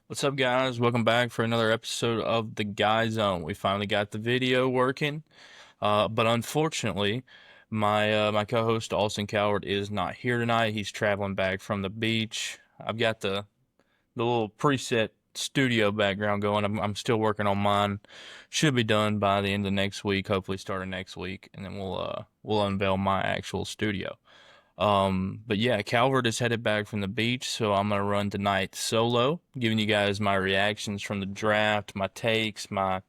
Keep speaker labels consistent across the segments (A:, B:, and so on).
A: What's up, guys? Welcome back for another episode of the Guy Zone. We finally got the video working, but unfortunately, my co-host Austin Coward is not here tonight. He's traveling back from the beach. I've got the little preset studio background going. I'm still working on mine. Should be done by the end of next week. Hopefully, starting next week, and then we'll unveil my actual studio. But yeah, Calvert is headed back from the beach, so I'm gonna run tonight solo, giving you guys my reactions from the draft, my takes, my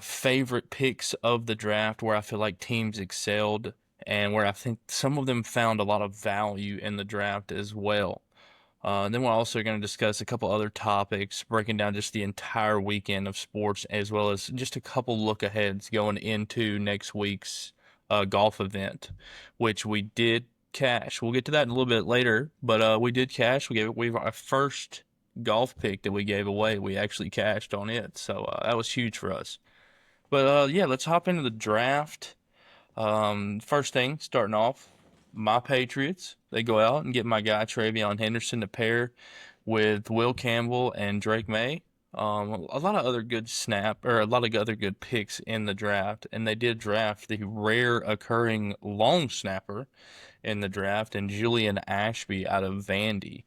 A: favorite picks of the draft, where I feel like teams excelled, and where I think some of them found a lot of value in the draft as well. Then we're also going to discuss a couple other topics, breaking down just the entire weekend of sports, as well as just a couple look aheads going into next week's golf event, which we did cash. We'll get to that in a little bit later, but we did cash. We our first golf pick that we gave away. We actually cashed on it, so that was huge for us. But yeah, let's hop into the draft. First thing, starting off, my Patriots. They go out and get my guy Travion Henderson to pair with Will Campbell and Drake May. A lot of other good a lot of other good picks in the draft, and they did draft the rare occurring long snapper in the draft and Julian Ashby out of Vandy.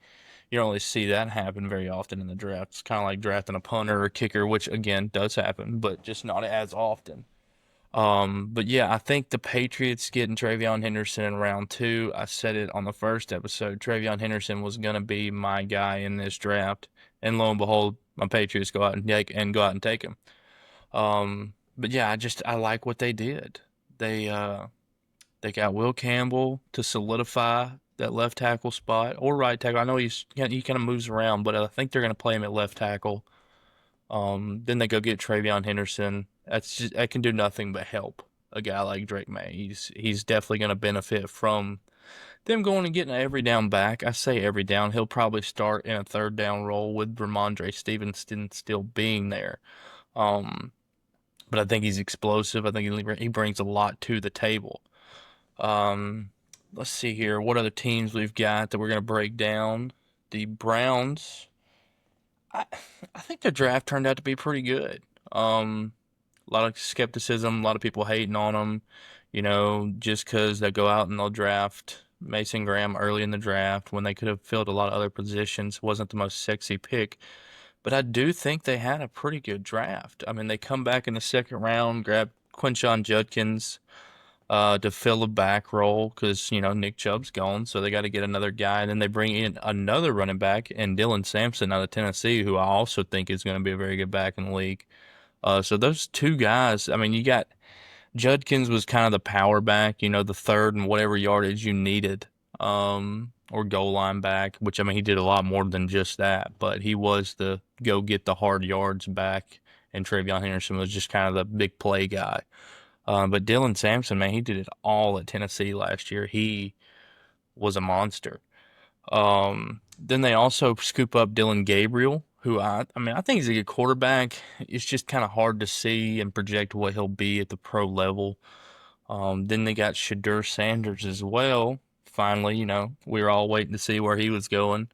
A: You don't really see that happen very often in the draft. It's kind of like drafting a punter or kicker, which again does happen, but just not as often. But yeah, I think the Patriots getting Travion Henderson in round two. I said it on the first episode. Travion Henderson was gonna be my guy in this draft, and lo and behold, my Patriots go out and take him. But yeah, I like what they did. They uh they got Will Campbell to solidify that left tackle spot or right tackle. I know he kind of moves around, but I think they're gonna play him at left tackle. Then they go get Travion Henderson. That can do nothing but help a guy like Drake May. He's definitely going to benefit from them going and getting an every down back. I say every down. He'll probably start in a third down role with Ramondre Stevenson still being there. Um, but I think he's explosive. I think he brings a lot to the table. Um, let's see here. What other teams we've got that we're going to break down? The Browns. I I think the draft turned out to be pretty good. A lot of skepticism, a lot of people hating on them, just because they go out and they'll draft Mason Graham early in the draft when they could have filled a lot of other positions. Wasn't the most sexy pick, but I do think they had a pretty good draft. I mean, they come back in the second round, grab Quinshon Judkins to fill a back role because Nick Chubb's gone, so they got to get another guy. And then they bring in another running back and Dylan Sampson out of Tennessee, who I also think is going to be a very good back in the league. So those two guys, I mean, you got Judkins was kind of the power back, the third and whatever yardage you needed, or goal line back, which I mean, he did a lot more than just that, but he was the go get the hard yards back, and Travion Henderson was just kind of the big play guy. But Dylan Sampson, man, he did it all at Tennessee last year. He was a monster. Then they also scoop up Dylan Gabriel, who I mean, I think he's a good quarterback. It's just kind of hard to see and project what he'll be at the pro level. Then they got Shadur Sanders as well. Finally, we were all waiting to see where he was going.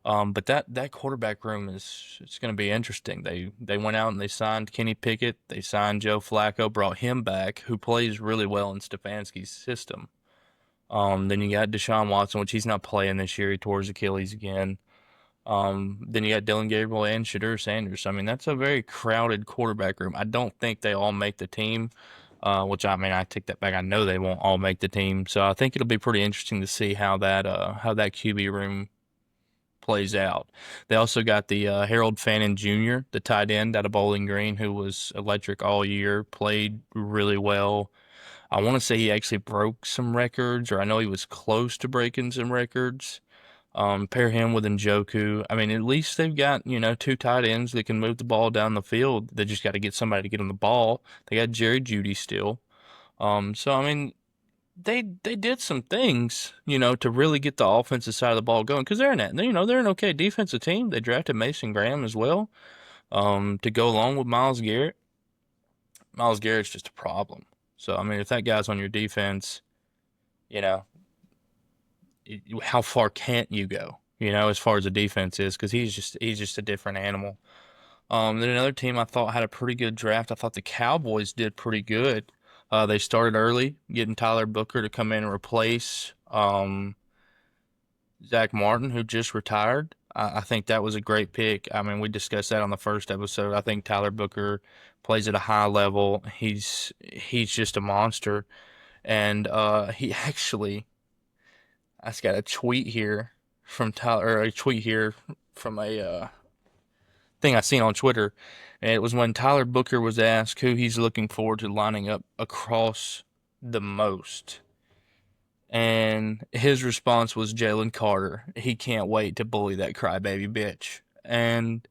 A: But that quarterback room it's going to be interesting. They went out and they signed Kenny Pickett. They signed Joe Flacco, brought him back, who plays really well in Stefanski's system. Then you got Deshaun Watson, which he's not playing this year. He tore his Achilles again. Then you got Dylan Gabriel and Shadur Sanders. I mean, that's a very crowded quarterback room. I don't think they all make the team, which I mean, I take that back. I know they won't all make the team. So I think it'll be pretty interesting to see how that QB room plays out. They also got the Harold Fannin Jr., the tight end out of Bowling Green, who was electric all year, played really well. I want to say he actually broke some records, or I know he was close to breaking some records. Pair him with Njoku. I mean, at least they've got, two tight ends that can move the ball down the field. They just got to get somebody to get on the ball. They got Jerry Jeudy still. So I mean, they did some things, to really get the offensive side of the ball going because they're an okay defensive team. They drafted Mason Graham as well, to go along with Myles Garrett. Myles Garrett's just a problem. So I mean, if that guy's on your defense, you know, how far can't you go? as far as the defense is, because he's just a different animal. Then another team I thought had a pretty good draft. I thought the Cowboys did pretty good. They started early, getting Tyler Booker to come in and replace Zach Martin, who just retired. I think that was a great pick. I mean, we discussed that on the first episode. I think Tyler Booker plays at a high level. He's just a monster, and he actually, I just got a tweet here from Tyler, or a tweet here from a thing I seen on Twitter, and it was when Tyler Booker was asked who he's looking forward to lining up across the most. And his response was Jalen Carter. He can't wait to bully that crybaby bitch. And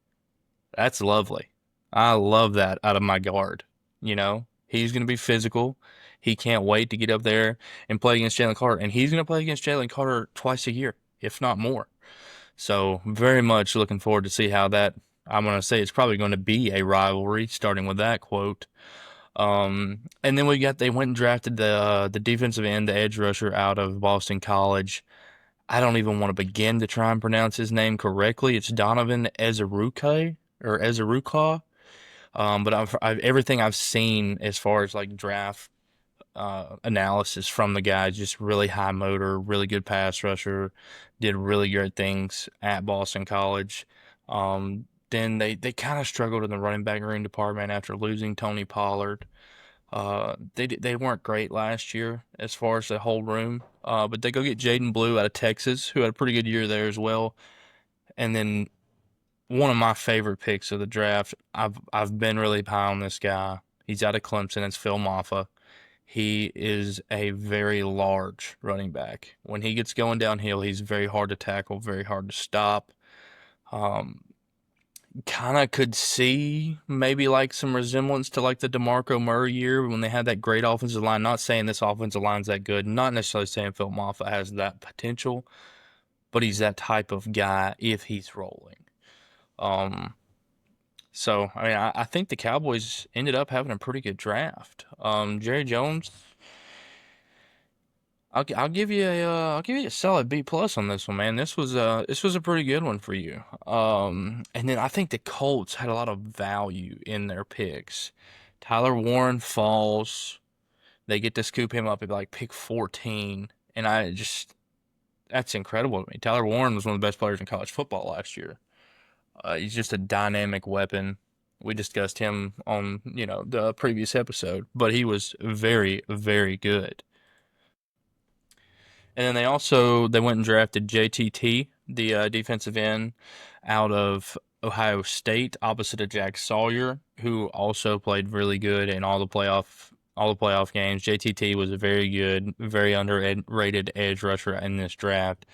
A: that's lovely. I love that out of my guard. He's going to be physical. He can't wait to get up there and play against Jalen Carter. And he's going to play against Jalen Carter twice a year, if not more. So, very much looking forward to see how that. I'm going to say it's probably going to be a rivalry, starting with that quote. And then they went and drafted the defensive end, the edge rusher out of Boston College. I don't even want to begin to try and pronounce his name correctly. It's Donovan Ezeruka. But everything I've seen as far as like draft analysis from the guy, just really high motor, really good pass rusher, did really great things at Boston College. Then they kind of struggled in the running back room department after losing Tony Pollard. They weren't great last year as far as the whole room. But they go get Jaden Blue out of Texas, who had a pretty good year there as well. And then one of my favorite picks of the draft, I've been really high on this guy. He's out of Clemson. It's Phil Maffa. He is a very large running back. When he gets going downhill, he's very hard to tackle, very hard to stop. Um, Kind of could see maybe like some resemblance to like the DeMarco Murray year when they had that great offensive line. Not saying this offensive line's that good, not necessarily saying Phil Maffa has that potential, but he's that type of guy if he's rolling. Um, so I mean, I think the Cowboys ended up having a pretty good draft. Jerry Jones, I'll give you a solid B plus on this one, man. This was a pretty good one for you. And then I think the Colts had a lot of value in their picks. Tyler Warren falls. They get to scoop him up at like pick 14, and that's incredible to me. Tyler Warren was one of the best players in college football last year. He's just a dynamic weapon. We discussed him on, the previous episode, but he was very, very good. And then they went and drafted JTT, the defensive end out of Ohio State, opposite of Jack Sawyer, who also played really good in all the playoff games. JTT was a very good, very underrated edge rusher in this draft.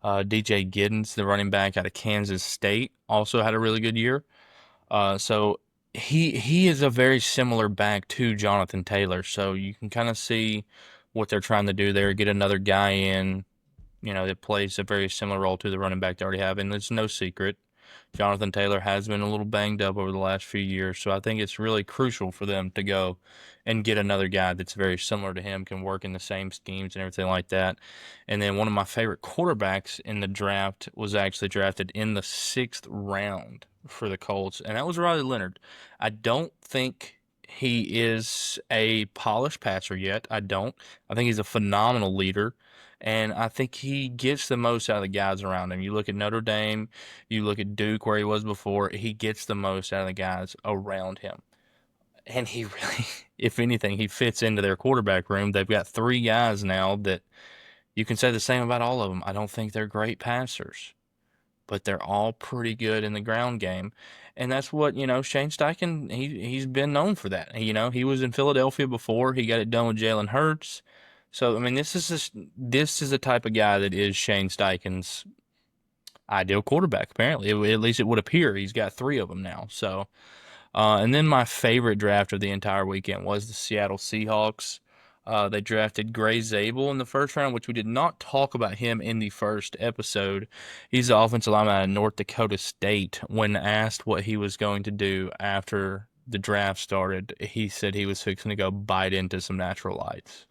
A: DJ Giddens, the running back out of Kansas State, also had a really good year. So he is a very similar back to Jonathan Taylor. So you can kind of see what they're trying to do there, get another guy in, that plays a very similar role to the running back they already have. And it's no secret, Jonathan Taylor has been a little banged up over the last few years. So I think it's really crucial for them to go and get another guy that's very similar to him, can work in the same schemes and everything like that. And then one of my favorite quarterbacks in the draft was actually drafted in the 6th round for the Colts, and that was Riley Leonard. I don't think he is a polished passer yet. I don't. I think he's a phenomenal leader, and I think he gets the most out of the guys around him. You look at Notre Dame, you look at Duke where he was before, he gets the most out of the guys around him. And he really, if anything, he fits into their quarterback room. They've got 3 guys now that you can say the same about all of them. I don't think they're great passers, but they're all pretty good in the ground game. And that's what, Shane Steichen, he's been known for that. He was in Philadelphia before. He got it done with Jalen Hurts. So, I mean, this is the type of guy that is Shane Steichen's ideal quarterback, apparently. At least it would appear. He's got 3 of them now. So, and then my favorite draft of the entire weekend was the Seattle Seahawks. They drafted Gray Zabel in the first round, which we did not talk about him in the first episode. He's the offensive lineman out of North Dakota State. When asked what he was going to do after the draft started, he said he was fixing to go bite into some natural lights.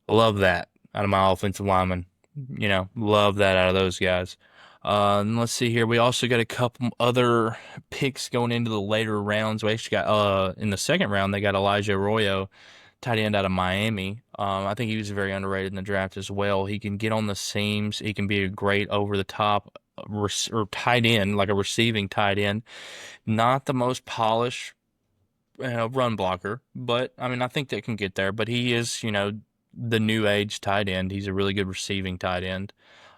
A: Love that out of my offensive lineman. Love that out of those guys. And let's see here. We also got a couple other picks going into the later rounds. We actually got in the second round they got Elijah Arroyo, tight end out of Miami. I think he was very underrated in the draft as well. He can get on the seams. He can be a great over the top or tight end, like a receiving tight end. Not the most polished run blocker, but I mean I think that can get there. But he is, the new age tight end. He's a really good receiving tight end.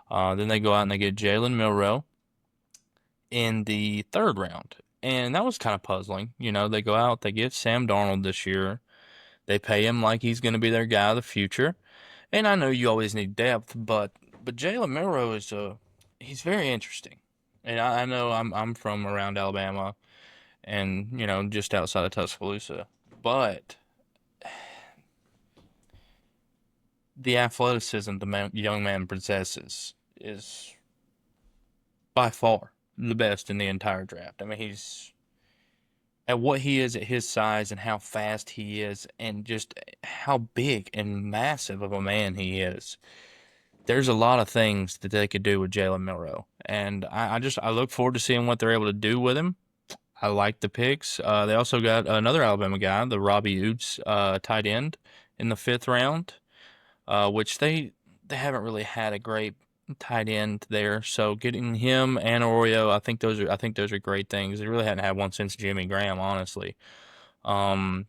A: Then they go out and they get Jalen Milroe in the third round. And that was kind of puzzling. They go out, they get Sam Darnold this year. They pay him like he's going to be their guy of the future. And I know you always need depth, but Jalen Milroe he's very interesting. And I know I'm from around Alabama and just outside of Tuscaloosa, but the athleticism young man possesses is by far the best in the entire draft. I mean, he's at what he is at his size and how fast he is and just how big and massive of a man he is. There's a lot of things that they could do with Jalen Milroe, and I look forward to seeing what they're able to do with him. I like the picks. They also got another Alabama guy, the Robbie Oots, tight end, in the fifth round, which they haven't really had a great tight end there. So getting him and Oreo, I think those are great things. They really hadn't had one since Jimmy Graham, honestly. Um,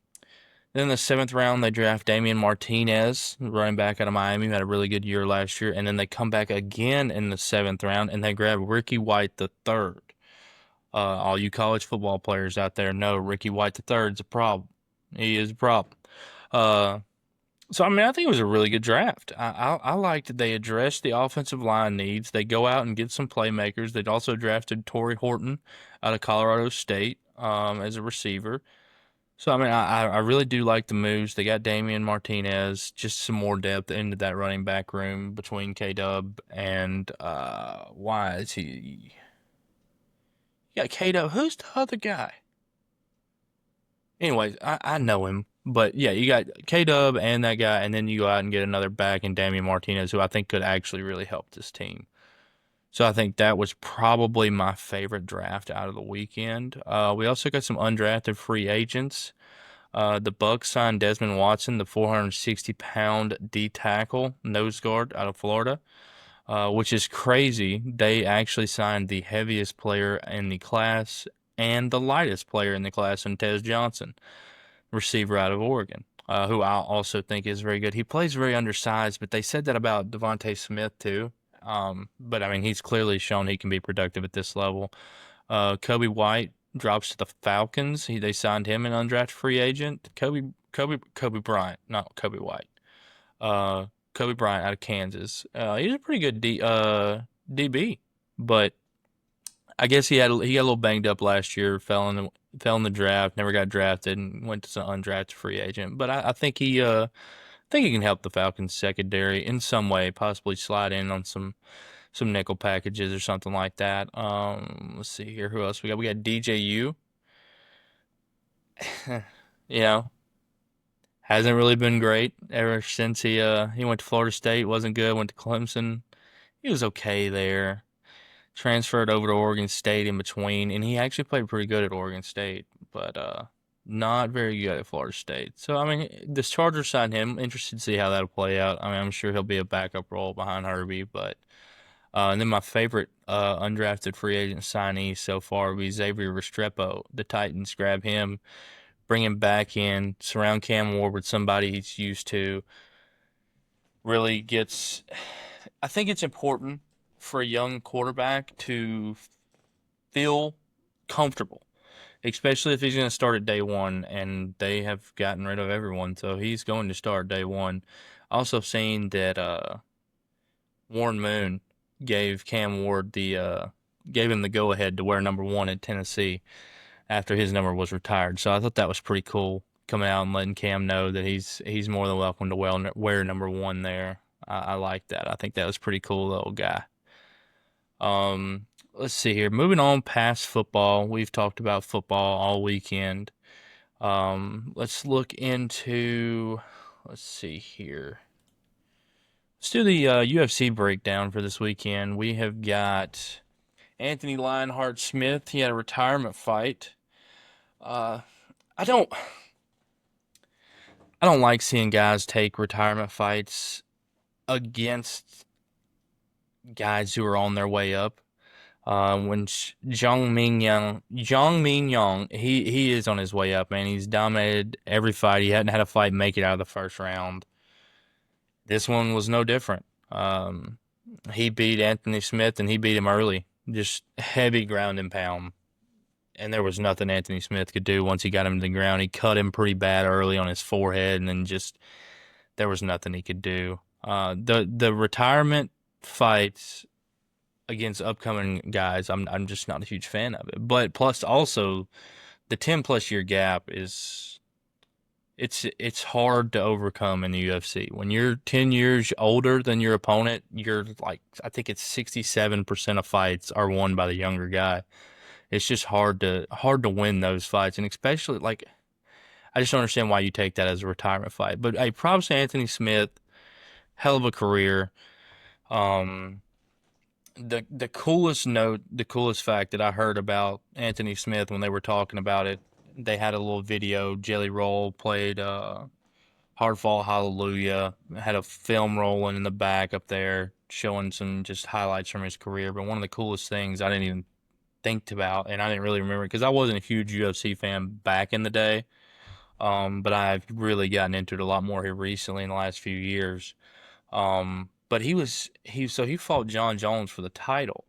A: then in the seventh round, they draft Damian Martinez, running back out of Miami, who had a really good year last year. And then they come back again in the seventh round and they grab Ricky White the third. All you college football players out there know Ricky White the third is a problem. He is a problem. Uh, so I mean, I think it was a really good draft. I liked that they addressed the offensive line needs. They go out and get some playmakers. They'd also drafted Torrey Horton out of Colorado State as a receiver. So I mean, I really do like the moves. They got Damian Martinez, just some more depth into that running back room between K Dub and why is he? Yeah, K Dub. Who's the other guy? Anyways, I know him. But yeah, you got K Dub and that guy, and then you go out and get another back in Damian Martinez, who I think could actually really help this team. So I think that was probably my favorite draft out of the weekend. We also got some undrafted free agents. The Bucks signed Desmond Watson, the 460-pound D tackle nose guard out of Florida, which is crazy. They actually signed the heaviest player in the class and the lightest player in the class, in Tez Johnson, receiver out of Oregon, who I also think is very good. He plays very undersized, but they said that about Devontae Smith too. But I mean, he's clearly shown he can be productive at this level. Kobe White drops to the Falcons. They signed him an undrafted free agent. Kobe Bryant, not Kobe White. Uh, Kobe Bryant out of Kansas. He's a pretty good DB, but I guess he got a little banged up last year. Fell in the draft. Never got drafted and went to some undrafted free agent. But I think he can help the Falcons secondary in some way. Possibly slide in on some nickel packages or something like that. Let's see here. Who else we got? We got DJU. You know, hasn't really been great ever since he went to Florida State. Wasn't good. Went to Clemson. He was okay there. Transferred over to Oregon State in between, and he actually played pretty good at Oregon State, but not very good at Florida State. So I mean, this Chargers signed him. Interested to see how that'll play out. I mean, I'm sure he'll be a backup role behind Herbie, but and then my favorite undrafted free agent signee so far would be Xavier Restrepo. The Titans grab him, bring him back in, surround Cam Ward with somebody he's used to. Really gets. I think it's important for a young quarterback to feel comfortable, especially if he's going to start at day one, and they have gotten rid of everyone, so he's going to start day one. Also, seen that Warren Moon gave Cam Ward gave him the go ahead to wear number one at Tennessee after his number was retired. So I thought that was pretty cool, coming out and letting Cam know that he's more than welcome to wear number one there. I like that. I think that was pretty cool, little guy. Let's see here. Moving on past football, we've talked about football all weekend. Let's look into. Let's see here. Let's do the UFC breakdown for this weekend. We have got Anthony Lionheart Smith. He had a retirement fight. Uh, I don't, I don't like seeing guys take retirement fights against guys who are on their way up. When Zhang Mingyang, he is on his way up, man. He's dominated every fight. He hadn't had a fight make it out of the first round. This one was no different. He beat Anthony Smith and he beat him early. Just heavy ground and pound. And there was nothing Anthony Smith could do once he got him to the ground. He cut him pretty bad early on his forehead, and then just there was nothing he could do. The retirement fights against upcoming guys, I'm just not a huge fan of it. But plus also the 10+ year gap is it's hard to overcome in the UFC. When you're 10 years older than your opponent, you're like I think it's 67% of fights are won by the younger guy. It's just hard to win those fights, and especially like I just don't understand why you take that as a retirement fight. But hey, props to Anthony Smith, hell of a career. Um, the coolest fact that I heard about Anthony Smith when they were talking about it, they had a little video. Jelly Roll played Hard Fall Hallelujah, had a film rolling in the back up there showing some just highlights from his career. But one of the coolest things I didn't even think about, and I didn't really remember because I wasn't a huge UFC fan back in the day. But I've really gotten into it a lot more here recently in the last few years. But he fought John Jones for the title,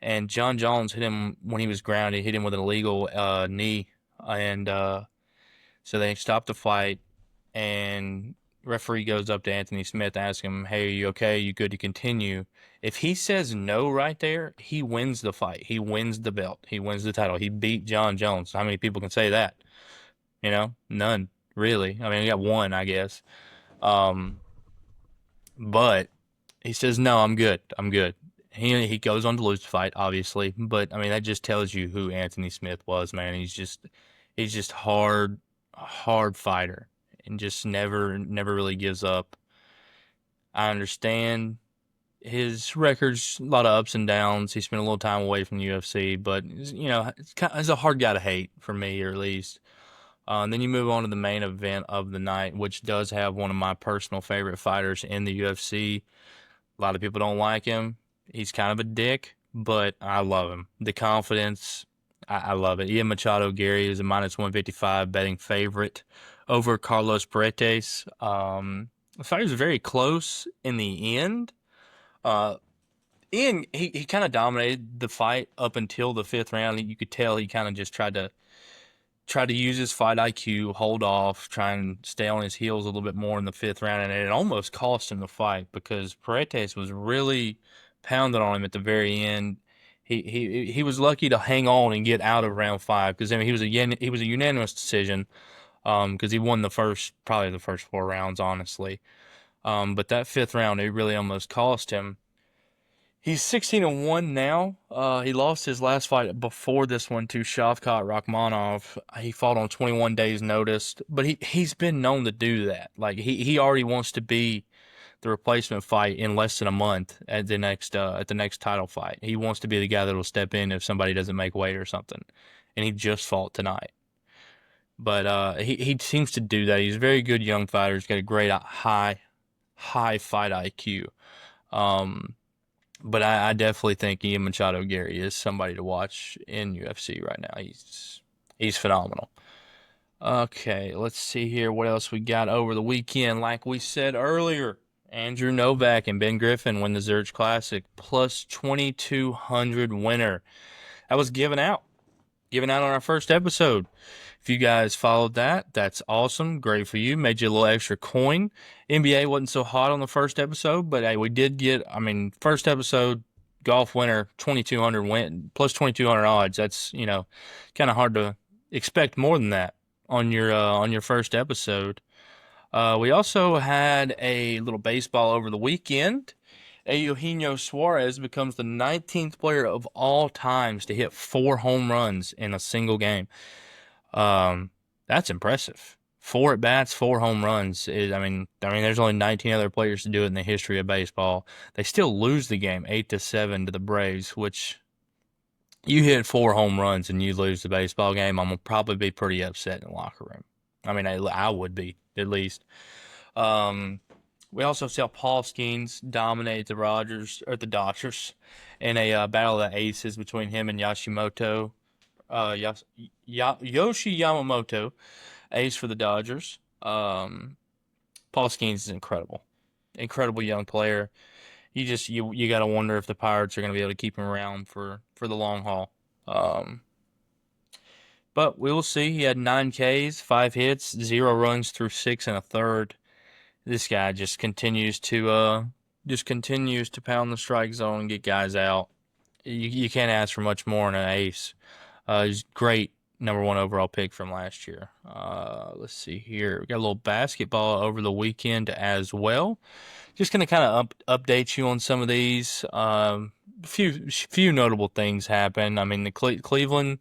A: and John Jones hit him when he was grounded, hit him with an illegal knee, and so they stopped the fight, and referee goes up to Anthony Smith, asking him, "Hey, are you okay? You good to continue?" If he says no right there, he wins the fight. He wins the belt. He wins the title. He beat John Jones. How many people can say that? None really. I mean, he got one, I guess. Um, but he says, "No, I'm good. I'm good." He goes on to lose the fight, obviously, but I mean that just tells you who Anthony Smith was, man. He's just hard fighter, and just never really gives up. I understand his record's a lot of ups and downs. He spent a little time away from the UFC, but he's a hard guy to hate for me, or at least. And then you move on to the main event of the night, which does have one of my personal favorite fighters in the UFC. A lot of people don't like him. He's kind of a dick, but I love him. The confidence, I love it. Ian Machado Gary is a -155 betting favorite over Carlos Paredes. The fight was very close in the end. Uh, Ian, he kind of dominated the fight up until the fifth round. You could tell he kind of just tried to use his fight IQ, hold off, try and stay on his heels a little bit more in the fifth round, and it almost cost him the fight because Paredes was really pounding on him at the very end. He was lucky to hang on and get out of round five because I mean he was a unanimous decision because he won probably the first four rounds honestly. But that fifth round it really almost cost him. He's 16-1 now. He lost his last fight before this one to Shavkat Rakhmonov. He fought on 21 days notice, but he's been known to do that. Like he already wants to be the replacement fight in less than a month at the next title fight. He wants to be the guy that will step in if somebody doesn't make weight or something. And he just fought tonight. But he seems to do that. He's a very good young fighter. He's got a great high fight IQ. Um, but I definitely think Ian Machado Gary is somebody to watch in UFC right now. He's phenomenal. Okay, let's see here what else we got over the weekend. Like we said earlier, Andrew Novak and Ben Griffin win the Zurich Classic plus 2,200 winner. That was given out on our first episode. If you guys followed that, that's awesome. Great for you. Made you a little extra coin. NBA wasn't so hot on the first episode, but hey, we did get, I mean, first episode, golf winner, 2,200 win, plus 2,200 odds. That's, kind of hard to expect more than that on your first episode. We also had a little baseball over the weekend. Eugenio Suarez becomes the 19th player of all times to hit 4 home runs in a single game. That's impressive. 4 at-bats, 4 home runs. There's only 19 other players to do it in the history of baseball. They still lose the game 8-7 to the Braves, which you hit 4 home runs and you lose the baseball game, I'm gonna probably be pretty upset in the locker room. I would be, at least. Um, we also saw Paul Skeens dominate the Dodgers in a battle of the aces between him and Yoshi Yamamoto, ace for the Dodgers. Paul Skeens is incredible, incredible young player. You got to wonder if the Pirates are going to be able to keep him around for the long haul. Um, but we will see. He had 9 Ks, 5 hits, 0 runs through 6 1/3. This guy just continues to pound the strike zone and get guys out. You can't ask for much more in an ace. He's great #1 overall pick from last year. Let's see here. We got a little basketball over the weekend as well. Just gonna kind of update you on some of these. Few notable things happened. I mean, the Cleveland,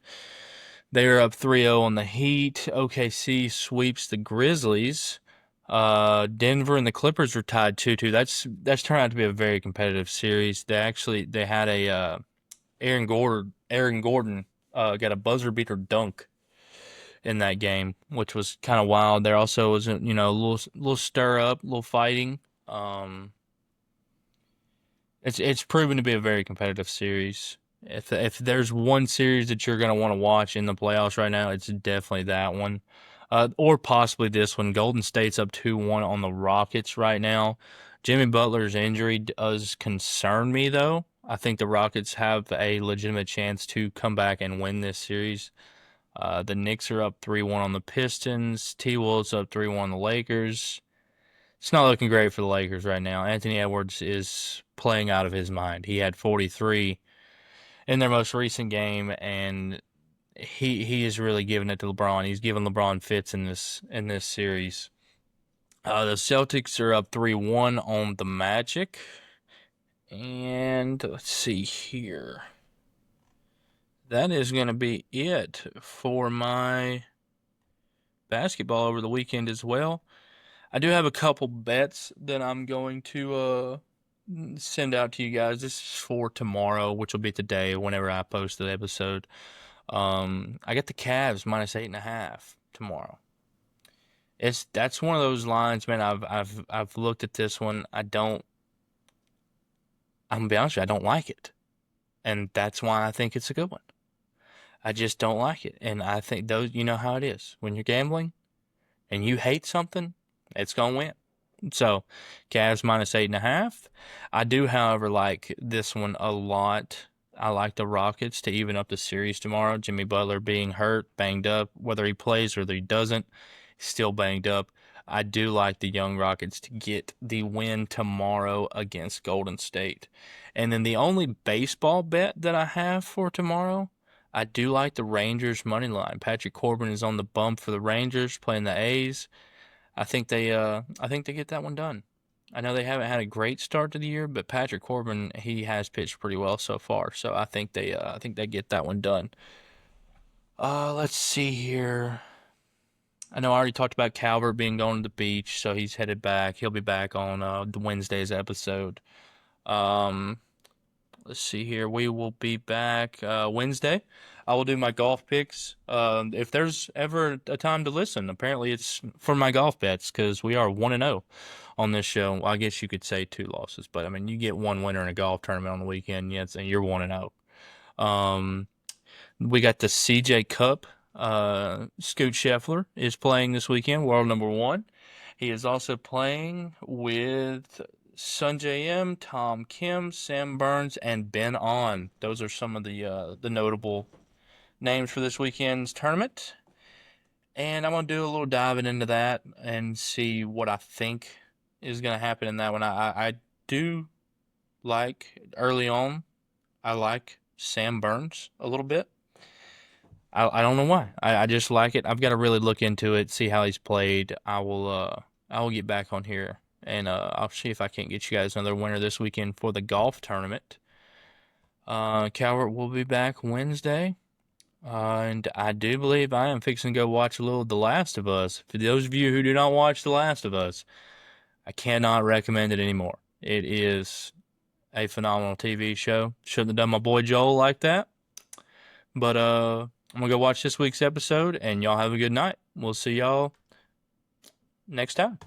A: they're up 3-0 on the Heat. OKC sweeps the Grizzlies. Denver and the Clippers are tied 2-2. That's turned out to be a very competitive series. They had a Aaron Gordon got a buzzer beater dunk in that game, which was kind of wild. There also was a little stir up, a little fighting. It's proven to be a very competitive series. If there's one series that you're gonna want to watch in the playoffs right now, it's definitely that one, or possibly this one. Golden State's up 2-1 on the Rockets right now. Jimmy Butler's injury does concern me, though. I think the Rockets have a legitimate chance to come back and win this series. The Knicks are up 3-1 on the Pistons. T-Wolves up 3-1 on the Lakers. It's not looking great for the Lakers right now. Anthony Edwards is playing out of his mind. He had 43 in their most recent game, and he is really giving it to LeBron. He's giving LeBron fits in this series. The Celtics are up 3-1 on the Magic. And let's see here. That is going to be it for my basketball over the weekend as well. I do have a couple bets that I'm going to send out to you guys. This is for tomorrow, which will be today whenever I post the episode. I got the Cavs minus 8.5 tomorrow. That's one of those lines, man. I've looked at this one. I'm gonna be honest with you, I don't like it, and that's why I think it's a good one. I just don't like it, and I think those, you know how it is when you're gambling and you hate something, it's gonna win. So, Cavs minus 8.5. I do, however, like this one a lot. I like the Rockets to even up the series tomorrow. Jimmy Butler being hurt, banged up, whether he plays or whether he doesn't, he's still banged up. I do like the young Rockets to get the win tomorrow against Golden State. And then the only baseball bet that I have for tomorrow, I do like the Rangers money line. Patrick Corbin is on the bump for the Rangers playing the A's. I think they get that one done. I know they haven't had a great start to the year, but Patrick Corbin, he has pitched pretty well so far. So I think they get that one done. Let's see here. I know I already talked about Calvert being going to the beach, so he's headed back. He'll be back on the Wednesday's episode. Um, let's see here. We will be back Wednesday. I will do my golf picks. If there's ever a time to listen, apparently it's for my golf bets because we are 1-0 on this show. Well, I guess you could say 2 losses, but I mean, you get one winner in a golf tournament on the weekend, yes, and you're 1-0. We got the CJ Cup. Scoot Scheffler is playing this weekend, world #1. He is also playing with Sungjae M, Tom Kim, Sam Burns, and Ben On. Those are some of the notable names for this weekend's tournament. And I'm going to do a little diving into that and see what I think is going to happen in that one. I do like, early on, I like Sam Burns a little bit. I don't know why. I just like it. I've got to really look into it, see how he's played. I will get back on here and I'll see if I can't get you guys another winner this weekend for the golf tournament. Calvert will be back Wednesday. And I do believe I am fixing to go watch a little The Last of Us. For those of you who do not watch The Last of Us, I cannot recommend it anymore. It is a phenomenal TV show. Shouldn't have done my boy Joel like that. But I'm gonna go watch this week's episode, and y'all have a good night. We'll see y'all next time.